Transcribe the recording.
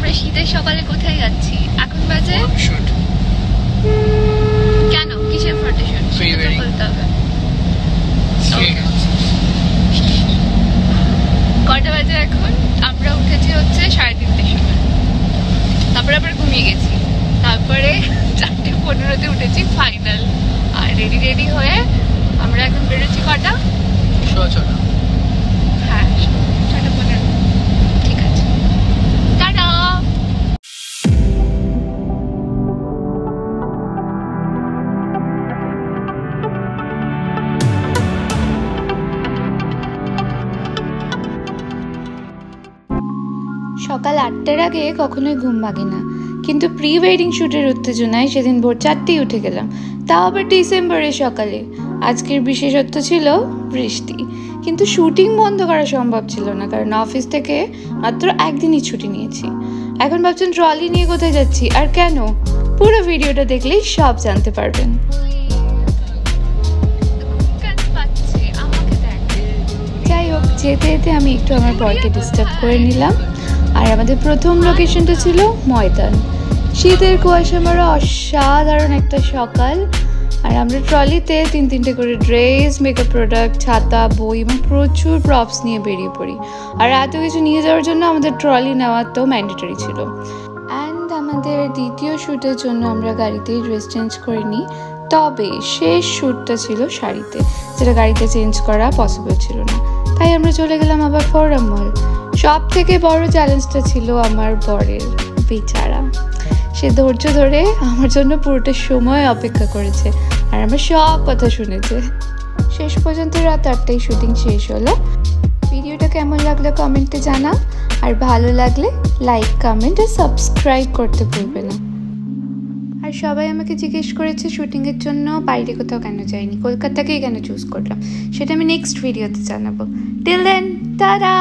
আমরা শীতের সকালে কোথায় যাচ্ছি? এখন বাজে কেন? কিসের ফটোশুট? বলতে হবে। কটা বাজে এখন? আমরা উঠেছি হচ্ছে 3:30টার সময়, তারপরে আবার ঘুমিয়ে গেছি, তারপরে 4:15-তে উঠেছি ফাইনাল। আর রেডি হয়ে আমরা এখন বেরোচ্ছি কটা? 6:15। হ্যাঁ 6:15। ঠিক আছে, টাটা। সকাল 8টার আগে কখনোই ঘুম ভাঙে না, কিন্তু প্রি ওয়েডিং শ্যুটের উত্তেজনায় সেদিন ভোর 4টেই উঠে গেলাম, তাও আবার ডিসেম্বরের সকালে। আজকের বিশেষত্ব ছিল বৃষ্টি, কিন্তু শুটিং বন্ধ করা সম্ভব ছিল না, কারণ অফিস থেকে মাত্র একদিনই ছুটি নিয়েছি। এখন ভাবছেন ট্রলি নিয়ে কোথায় যাচ্ছি আর কেন? পুরো ভিডিওটা দেখলেই সব জানতে পারবেন। যাই হোক, যেতে যেতে আমি একটু আমার বরকে ডিস্টার্ব করে নিলাম। আর আমাদের প্রথম লোকেশনটা ছিল ময়দান। শীতের কুয়াশা মারা অসাধারণ একটা সকাল। আর আমরা ট্রলিতে 3-3টে করে ড্রেস, মেকআপ প্রোডাক্ট, ছাতা, বই এবং প্রচুর প্রপস নিয়ে বেরিয়ে পড়ি। আর এত কিছু নিয়ে যাওয়ার জন্য আমাদের ট্রলি নেওয়া তো ম্যান্ডেটরি ছিল। অ্যান্ড আমাদের দ্বিতীয় শ্যুটের জন্য আমরা গাড়িতেই ড্রেস চেঞ্জ করে নিই, তবে শেষ শ্যুটটা ছিল শাড়িতে, যেটা গাড়িতে চেঞ্জ করা পসিবল ছিল না। তাই আমরা চলে গেলাম আবার ফোরাম মল। সব থেকে বড় চ্যালেঞ্জটা ছিল আমার বরের, বেচারা। সে ধৈর্য ধরে আমার জন্য পুরোটা সময় অপেক্ষা করেছে আর আমার সব কথা শুনেছে। শেষ পর্যন্ত রাত 8টায় শুটিং শেষ হলো। ভিডিওটা কেমন লাগলো কমেন্টে জানা, আর ভালো লাগলে লাইক, কমেন্ট আর সাবস্ক্রাইব করতে ভুলবে না। আর সবাই আমাকে জিজ্ঞেস করেছে শুটিংয়ের জন্য বাইরে কোথাও কেন যাইনি, কলকাতাকেই কেন চুজ করলাম, সেটা আমি নেক্সট ভিডিওতে জানাবো। Till then, tata.